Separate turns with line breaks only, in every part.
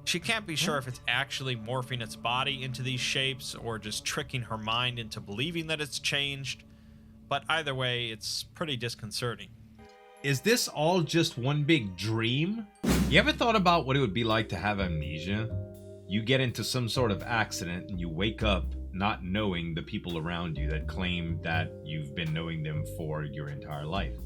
She can't be sure if it's actually morphing its body into these shapes or just tricking her mind into believing that it's changed, but either way, it's pretty disconcerting.
Is this all just one big dream? You ever thought about what it would be like to have amnesia? You get into some sort of accident and you wake up not knowing the people around you that claim that you've been knowing them for your entire life.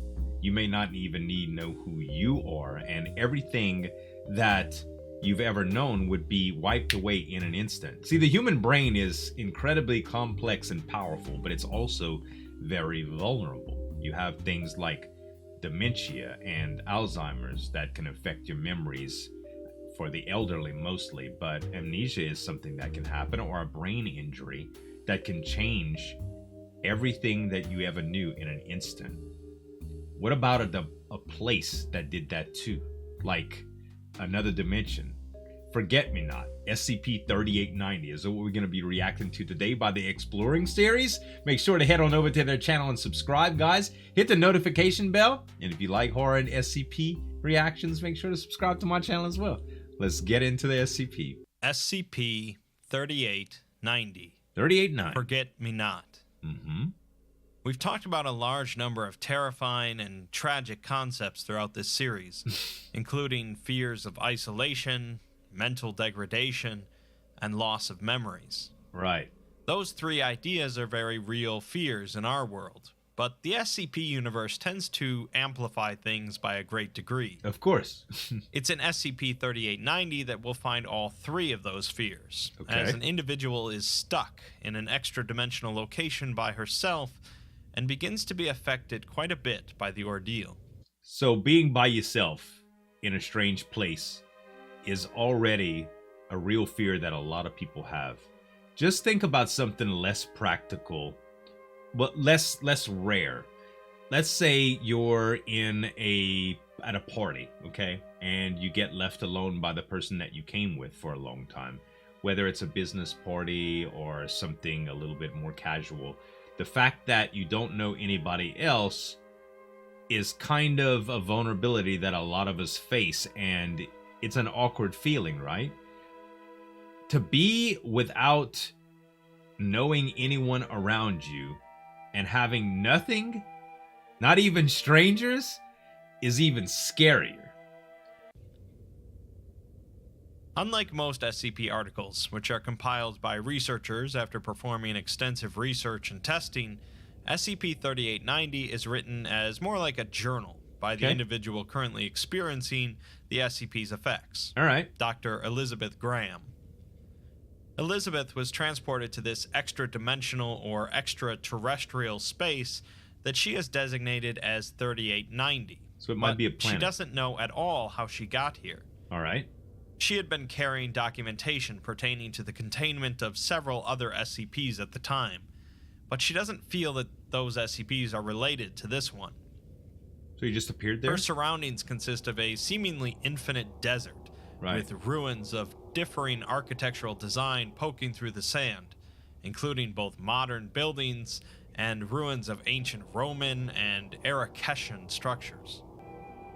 You may not even need to know who you are, and everything that you've ever known would be wiped away in an instant. See, the human brain is incredibly complex and powerful, but it's also very vulnerable. You have things like dementia and Alzheimer's that can affect your memories, for the elderly mostly, but amnesia is something that can happen, or a brain injury that can change everything that you ever knew in an instant. What about a place that did that too? Like another dimension. Forget-Me-Not, SCP-3890 is what we're going to be reacting to today by the Exploring series. Make sure to head on over to their channel and subscribe, guys. Hit the notification bell. And if you like horror and SCP reactions, make sure to subscribe to my channel as well. Let's get into the SCP.
SCP-3890.
3890.
Forget-Me-Not.
Mm-hmm.
We've talked about a large number of terrifying and tragic concepts throughout this series, including fears of isolation, mental degradation, and loss of memories.
Right.
Those three ideas are very real fears in our world, but the SCP universe tends to amplify things by a great degree.
Of course.
It's in SCP-3890 that we'll find all three of those fears,
Okay.
as an individual is stuck in an extra-dimensional location by herself and begins to be affected quite a bit by the ordeal.
So being by yourself in a strange place is already a real fear that a lot of people have. Just think about something less practical, but less rare. Let's say you're at a party, okay? And you get left alone by the person that you came with for a long time. Whether it's a business party or something a little bit more casual. The fact that you don't know anybody else is kind of a vulnerability that a lot of us face, and it's an awkward feeling, right? To be without knowing anyone around you and having nothing, not even strangers, is even scarier.
Unlike most SCP articles, which are compiled by researchers after performing extensive research and testing, SCP-3890 is written as more like a journal by the individual currently experiencing the SCP's effects.
All right.
Dr. Elizabeth Graham. Elizabeth was transported to this extra-dimensional or extraterrestrial space that she has designated as 3890.
So it might be a planet.
She doesn't know at all how she got here.
All right.
She had been carrying documentation pertaining to the containment of several other SCPs at the time, but she doesn't feel that those SCPs are related to this one.
So you just appeared there?
Her surroundings consist of a seemingly infinite desert, with ruins of differing architectural design poking through the sand, including both modern buildings and ruins of ancient Roman and Arakeshan structures.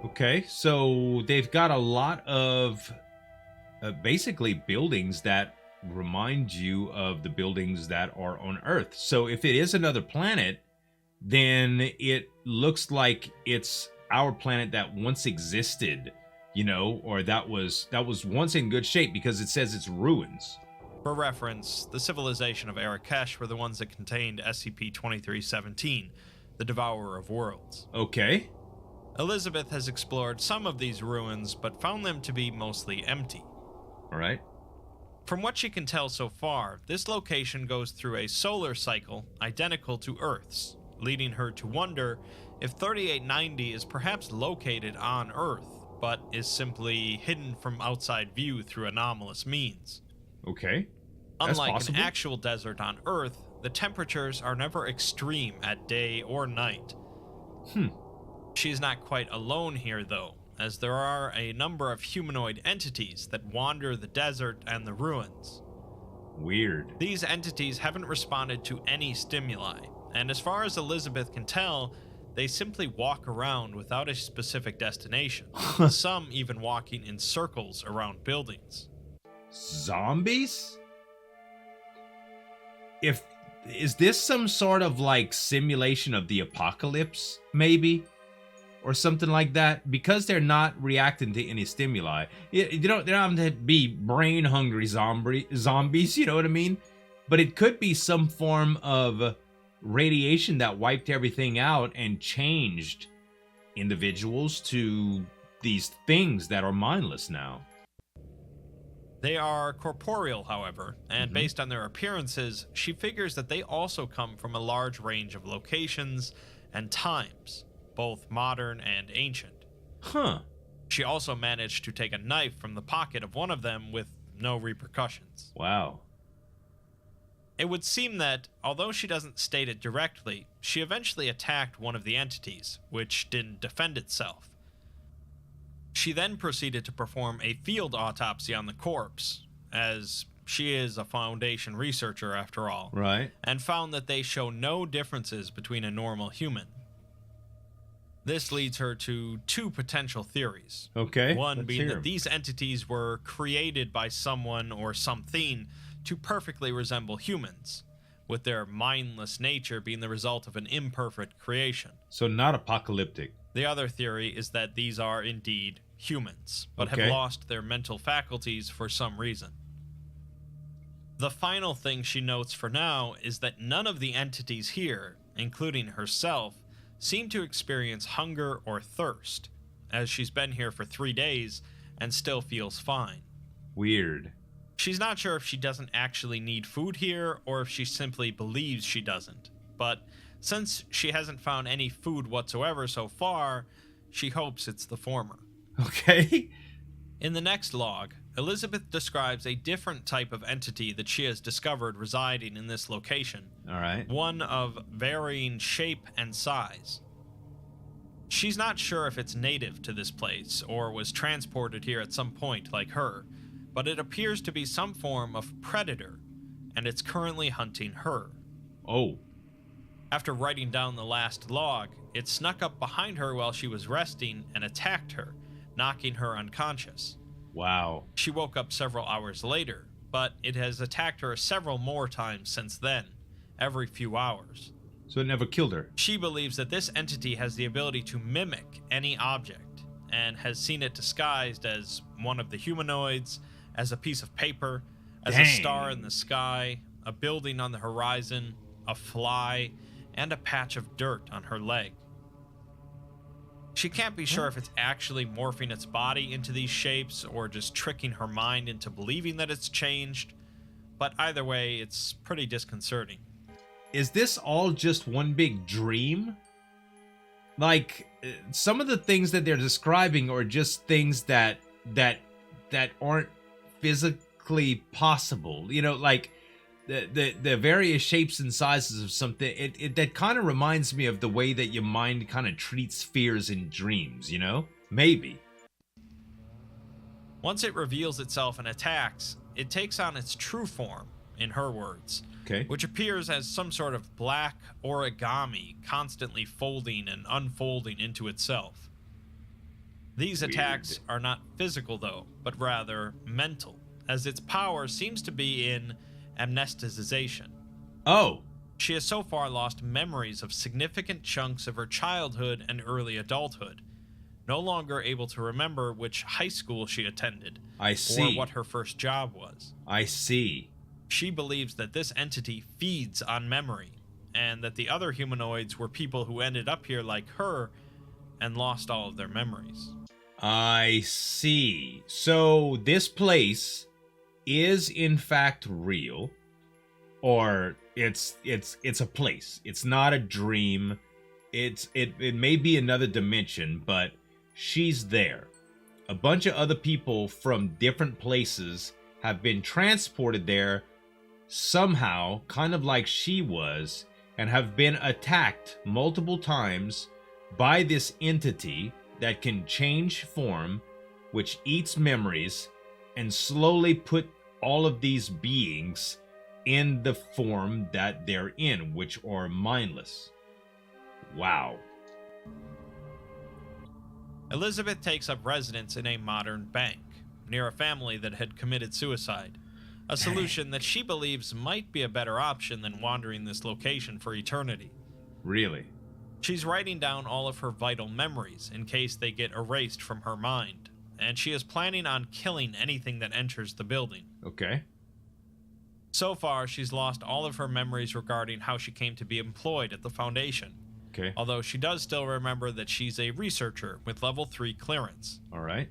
Okay, so they've got a lot of basically buildings that remind you of the buildings that are on Earth. So if it is another planet, then it looks like it's our planet that once existed, you know, or that was once in good shape, because it says it's ruins.
For reference, the civilization of Arakesh were the ones that contained SCP-2317, the Devourer of Worlds.
Okay.
Elizabeth has explored some of these ruins, but found them to be mostly empty.
All right.
From what she can tell so far, this location goes through a solar cycle identical to Earth's, leading her to wonder if 3890 is perhaps located on Earth, but is simply hidden from outside view through anomalous means.
Okay. That's
Unlike
possible.
an actual desert on Earth, the temperatures are never extreme at day or night. She's not quite alone here, though, as there are a number of humanoid entities that wander the desert and the ruins.
Weird.
These entities haven't responded to any stimuli, and as far as Elizabeth can tell, they simply walk around without a specific destination, some even walking in circles around buildings.
Zombies? Is this some sort of like simulation of the apocalypse, maybe? Or something like that? Because they're not reacting to any stimuli. They don't have to be brain hungry zombies, you know what I mean? But it could be some form of radiation that wiped everything out and changed individuals to these things that are mindless now.
They are corporeal, however, and based on their appearances, she figures that they also come from a large range of locations and times, both modern and ancient.
Huh.
She also managed to take a knife from the pocket of one of them with no repercussions.
Wow.
It would seem that, although she doesn't state it directly, she eventually attacked one of the entities, which didn't defend itself. She then proceeded to perform a field autopsy on the corpse, as she is a Foundation researcher after all,
Right.
and found that they show no differences between a normal human. This leads her to two potential theories.
Okay.
One
let's
being
hear
that
'em.
these entities were created by someone or something to perfectly resemble humans, with their mindless nature being the result of an imperfect creation.
So not apocalyptic.
The other theory is that these are indeed humans, but
Okay.
have lost their mental faculties for some reason. The final thing she notes for now is that none of the entities here, including herself, seem to experience hunger or thirst, as she's been here for 3 days and still feels fine.
Weird.
She's not sure if she doesn't actually need food here or if she simply believes she doesn't, but since she hasn't found any food whatsoever so far, she hopes it's the former.
Okay.
In the next log, Elizabeth describes a different type of entity that she has discovered residing in this location,
All right.
one of varying shape and size. She's not sure if it's native to this place or was transported here at some point like her, but it appears to be some form of predator, and it's currently hunting her.
Oh.
After writing down the last log, it snuck up behind her while she was resting and attacked her, knocking her unconscious.
Wow.
She woke up several hours later, but it has attacked her several more times since then, every few hours.
So it never killed her.
She believes that this entity has the ability to mimic any object, and has seen it disguised as one of the humanoids, as a piece of paper, as a
Dang.
star in the sky, a building on the horizon, a fly, and a patch of dirt on her leg. She can't be sure if it's actually morphing its body into these shapes or just tricking her mind into believing that it's changed, but either way, it's pretty disconcerting.
Is this all just one big dream? Like, some of the things that they're describing are just things that aren't physically possible. You know, like the various shapes and sizes of something. It that kind of reminds me of the way that your mind kind of treats fears in dreams. You know, maybe.
Once it reveals itself and attacks, it takes on its true form, in her words,
Okay.
which appears as some sort of black origami constantly folding and unfolding into itself. These
Weird.
attacks are not physical though, but rather mental, as its power seems to be in amnesticization.
Oh.
She has so far lost memories of significant chunks of her childhood and early adulthood, no longer able to remember which high school she attended,
I see.
or what her first job was.
I see.
She believes that this entity feeds on memory, and that the other humanoids were people who ended up here like her and lost all of their memories.
I see. So this place is in fact real, or it's a place. It's not a dream. It may be another dimension, but she's there. A bunch of other people from different places have been transported there somehow, kind of like she was, and have been attacked multiple times by this entity that can change form, which eats memories, and slowly put all of these beings in the form that they're in, which are mindless. Wow.
Elizabeth takes up residence in a modern bank, near a family that had committed suicide. A solution that she believes might be a better option than wandering this location for eternity.
Really?
She's writing down all of her vital memories in case they get erased from her mind, and she is planning on killing anything that enters the building.
Okay.
So far, she's lost all of her memories regarding how she came to be employed at the Foundation.
Okay.
Although she does still remember that she's a researcher with level 3 clearance.
All right.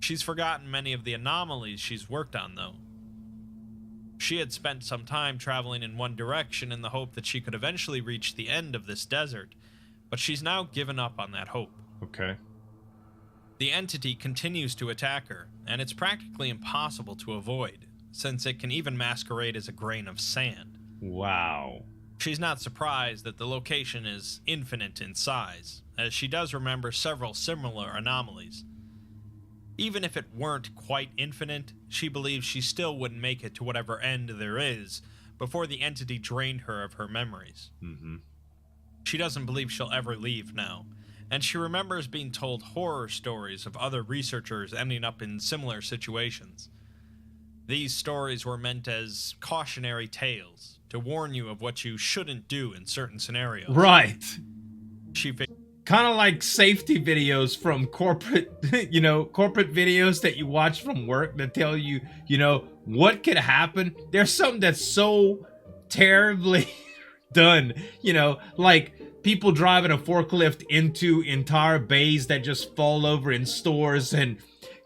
She's forgotten many of the anomalies she's worked on, though. She had spent some time traveling in one direction in the hope that she could eventually reach the end of this desert, but she's now given up on that hope.
Okay.
The entity continues to attack her, and it's practically impossible to avoid, since it can even masquerade as a grain of sand.
Wow.
She's not surprised that the location is infinite in size, as she does remember several similar anomalies. Even if it weren't quite infinite, she believes she still wouldn't make it to whatever end there is before the entity drained her of her memories.
Mm-hmm.
She doesn't believe she'll ever leave now, and she remembers being told horror stories of other researchers ending up in similar situations. These stories were meant as cautionary tales, to warn you of what you shouldn't do in certain scenarios.
Right.
She
Kind of like safety videos from corporate, corporate videos that you watch from work that tell you, what could happen. There's something that's so terribly done, like people driving a forklift into entire bays that just fall over in stores and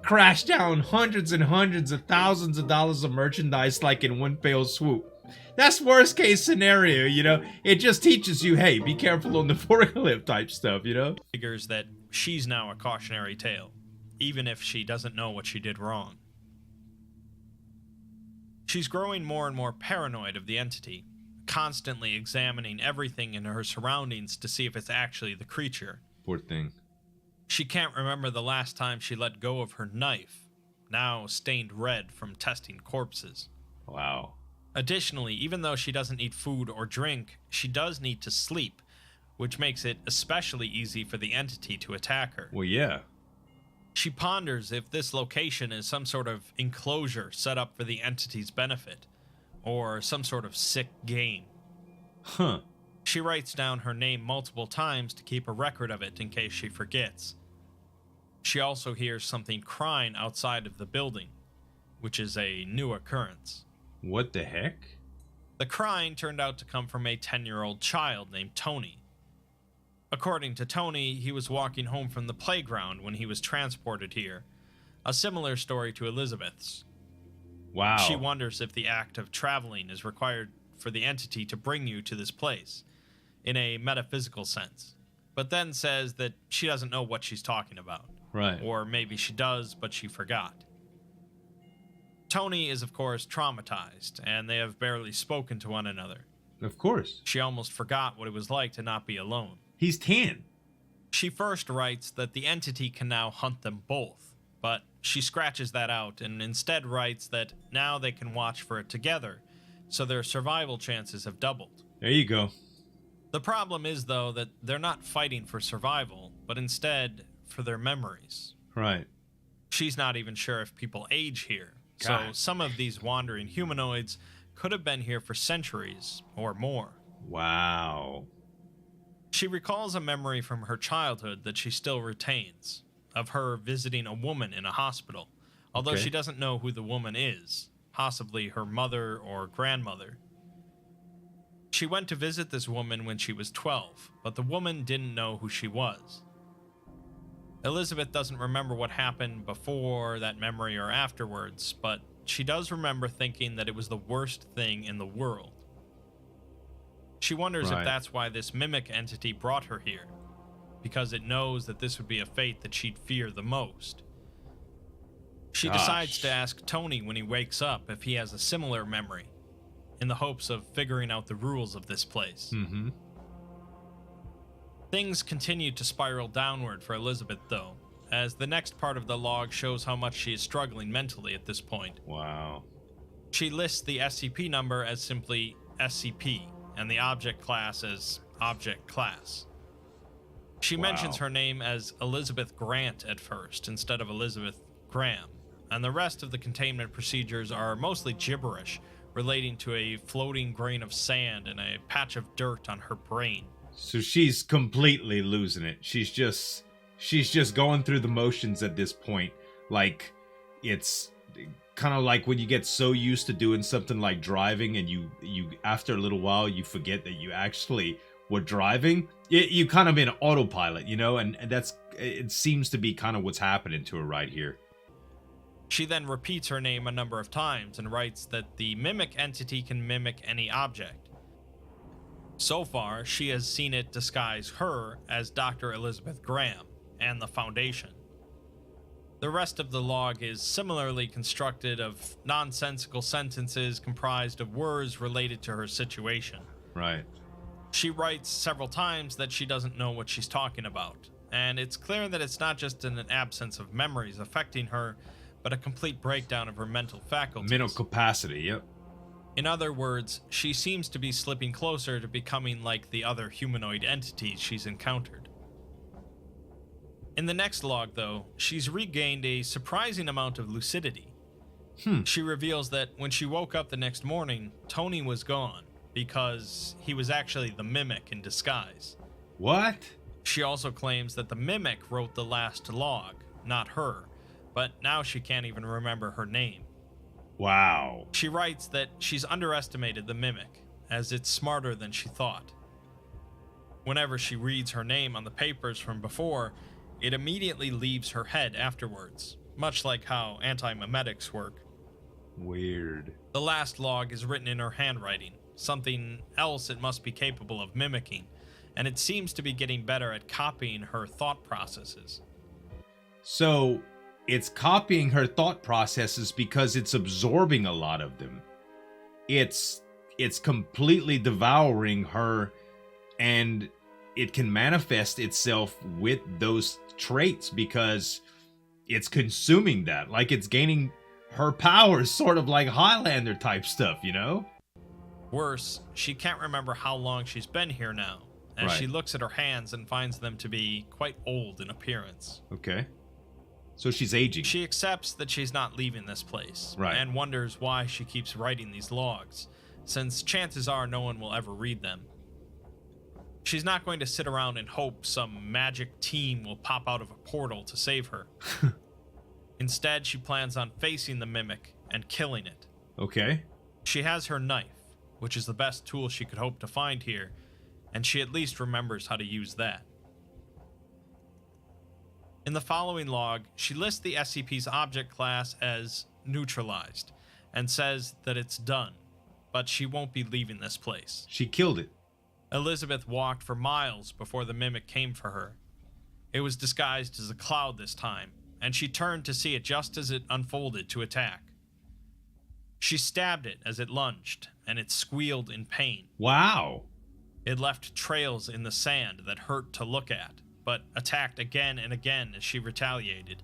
crash down hundreds and hundreds of thousands of dollars of merchandise like in one fell swoop. That's worst case scenario, It just teaches you, hey, be careful on the forklift type stuff,
figures that she's now a cautionary tale, even if she doesn't know what she did wrong. She's growing more and more paranoid of the entity, constantly examining everything in her surroundings to see if it's actually the creature.
Poor thing.
She can't remember the last time she let go of her knife, now stained red from testing corpses.
Wow.
Additionally, even though she doesn't eat food or drink, she does need to sleep, which makes it especially easy for the entity to attack her.
Well, yeah.
She ponders if this location is some sort of enclosure set up for the entity's benefit, or some sort of sick game.
Huh.
She writes down her name multiple times to keep a record of it in case she forgets. She also hears something crying outside of the building, which is a new occurrence.
What the heck?
The crying turned out to come from a 10-year-old child named Tony. According to Tony, he was walking home from the playground when he was transported here, a similar story to Elizabeth's.
Wow.
She wonders if the act of traveling is required for the entity to bring you to this place, in a metaphysical sense, but then says that she doesn't know what she's talking about.
Right.
Or maybe she does, but she forgot. Tony is, of course, traumatized, and they have barely spoken to one another.
Of course.
She almost forgot what it was like to not be alone.
He's 10.
She first writes that the entity can now hunt them both, but she scratches that out and instead writes that now they can watch for it together, so their survival chances have doubled.
There you go.
The problem is, though, that they're not fighting for survival, but instead for their memories.
Right.
She's not even sure if people age here. So
God.
some of these wandering humanoids could have been here for centuries or more.
Wow.
She recalls a memory from her childhood that she still retains, of her visiting a woman in a hospital, although
Okay.
she doesn't know who the woman is, possibly her mother or grandmother. She went to visit this woman when she was 12, but the woman didn't know who she was. Elizabeth doesn't remember what happened before that memory or afterwards, but she does remember thinking that it was the worst thing in the world. She wonders
Right.
if that's why this mimic entity brought her here, because it knows that this would be a fate that she'd fear the most. She
Gosh.
decides to ask Tony when he wakes up if he has a similar memory, in the hopes of figuring out the rules of this place.
Mm-hmm.
Things continue to spiral downward for Elizabeth, though, as the next part of the log shows how much she is struggling mentally at this point.
Wow.
She lists the SCP number as simply SCP, and the object class as Object Class. She
Wow.
mentions her name as Elizabeth Grant at first, instead of Elizabeth Graham, and the rest of the containment procedures are mostly gibberish relating to a floating grain of sand and a patch of dirt on her brain.
So she's completely losing it. She's just going through the motions at this point. Like, it's kind of like when you get so used to doing something like driving and you after a little while you forget that you actually were driving. You kind of in autopilot, you know, and it seems to be kind of what's happening to her right here.
She then repeats her name a number of times and writes that the mimic entity can mimic any object. So far, she has seen it disguise her as Dr. Elizabeth Graham and the Foundation. The rest of the log is similarly constructed of nonsensical sentences comprised of words related to her situation.
Right.
She writes several times that she doesn't know what she's talking about, and it's clear that it's not just an absence of memories affecting her, but a complete breakdown of her mental faculties.
Mental capacity, yep.
In other words, she seems to be slipping closer to becoming like the other humanoid entities she's encountered. In the next log, though, she's regained a surprising amount of lucidity. She reveals that when she woke up the next morning, Tony was gone, because he was actually the mimic in disguise.
What?
She also claims that the mimic wrote the last log, not her, but now she can't even remember her name.
Wow.
She writes that she's underestimated the mimic, as it's smarter than she thought. Whenever she reads her name on the papers from before, it immediately leaves her head afterwards, much like how anti-memetics work.
Weird.
The last log is written in her handwriting, something else it must be capable of mimicking, and it seems to be getting better at copying her thought processes.
So, it's copying her thought processes because it's absorbing a lot of them. It's completely devouring her, and it can manifest itself with those traits because it's consuming that. Like, it's gaining her powers, sort of like Highlander type stuff, you know?
Worse, she can't remember how long she's been here now, as she looks at her hands and finds them to be quite old in appearance.
Okay. So she's aging.
She accepts that she's not leaving this place, and wonders why she keeps writing these logs, since chances are no one will ever read them. She's not going to sit around and hope some magic team will pop out of a portal to save her. Instead, she plans on facing the mimic and killing it.
Okay.
She has her knife, which is the best tool she could hope to find here, and she at least remembers how to use that. In the following log, she lists the SCP's object class as neutralized, and says that it's done, but she won't be leaving this place.
She killed it.
Elizabeth walked for miles before the mimic came for her. It was disguised as a cloud this time, and she turned to see it just as it unfolded to attack. She stabbed it as it lunged, and it squealed in pain.
Wow.
It left trails in the sand that hurt to look at, but attacked again and again as she retaliated.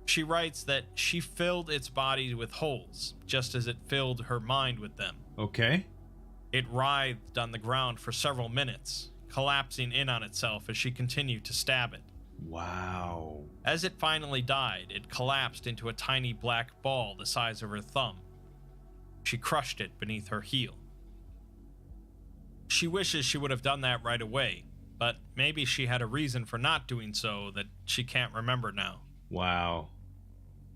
She writes that she filled its body with holes, just as it filled her mind with them.
Okay.
It writhed on the ground for several minutes, collapsing in on itself as she continued to stab it.
Wow.
As it finally died, it collapsed into a tiny black ball the size of her thumb. She crushed it beneath her heel. She wishes she would have done that right away, but maybe she had a reason for not doing so that she can't remember now.
Wow.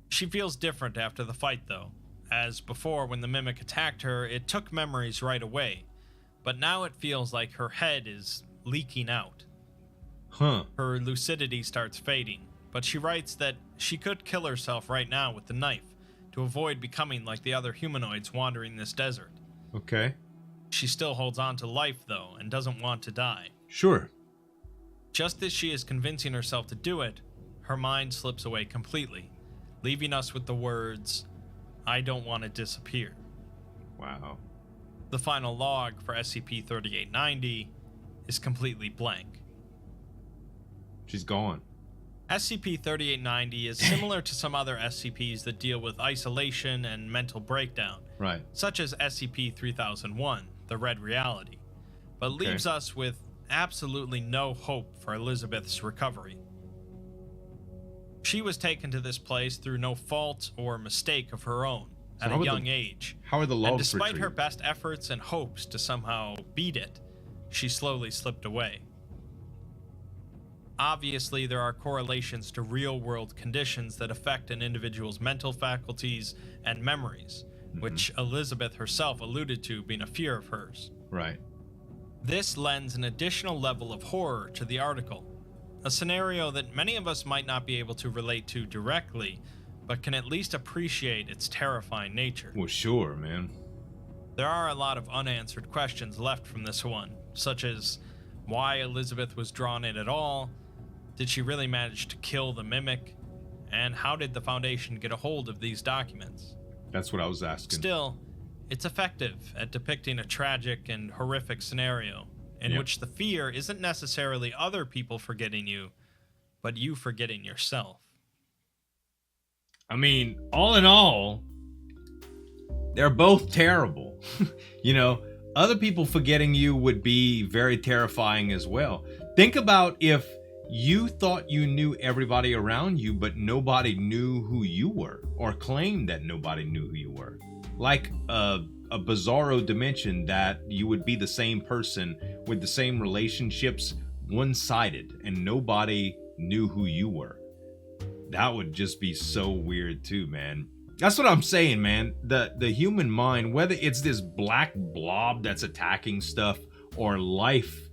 She feels different after the fight, though. As before, when the mimic attacked her, it took memories right away, but now it feels like her head is leaking out. Her lucidity starts fading, but she writes that she could kill herself right now with the knife to avoid becoming like the other humanoids wandering this desert.
Okay.
She still holds on to life, though, and doesn't want to die.
Sure.
Just as she is convincing herself to do it, her mind slips away completely, leaving us with the words, "I don't want to disappear."
Wow.
The final log for SCP-3890 is completely blank.
She's gone.
SCP-3890 is similar to some other SCPs that deal with isolation and mental breakdown,
Right.
such as SCP-3001, the Red Reality, but leaves us with absolutely no hope for Elizabeth's recovery. She was taken to this place through no fault or mistake of her own at a young age.
How are the logs
and despite
retrieved?
her best efforts and hopes to somehow beat it, she slowly slipped away. Obviously, there are correlations to real-world conditions that affect an individual's mental faculties and memories, which Elizabeth herself alluded to being a fear of hers.
Right.
This lends an additional level of horror to the article, a scenario that many of us might not be able to relate to directly, but can at least appreciate its terrifying nature.
Well, sure, man.
There are a lot of unanswered questions left from this one, such as why Elizabeth was drawn in at all, did she really manage to kill the mimic, and how did the Foundation get a hold of these documents?
That's what I was asking.
Still, it's effective at depicting a tragic and horrific scenario in which the fear isn't necessarily other people forgetting you, but you forgetting yourself.
I mean, all in all, they're both terrible. You know, other people forgetting you would be very terrifying as well. Think about if you thought you knew everybody around you, but nobody knew who you were, or claimed that nobody knew who you were. Like a bizarro dimension that you would be the same person with the same relationships, one-sided, and nobody knew who you were. That would just be so weird too, man. That's what I'm saying, man. The human mind, whether it's this black blob that's attacking stuff, or life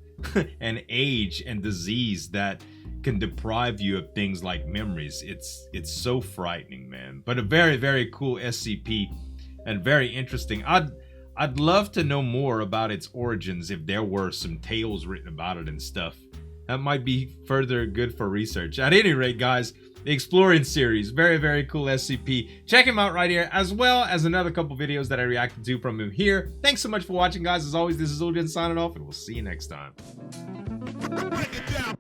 and age and disease that can deprive you of things like memories, it's so frightening, man. But a very, very cool SCP and very interesting. I'd love to know more about its origins, if there were some tales written about it and stuff. That might be further good for research. At any rate, guys, the Exploring series, very, very cool SCP. Check him out right here, as well as another couple videos that I reacted to from him here. Thanks so much for watching, guys. As always, this is Zueljin signing off, and we'll see you next time.
Break it down.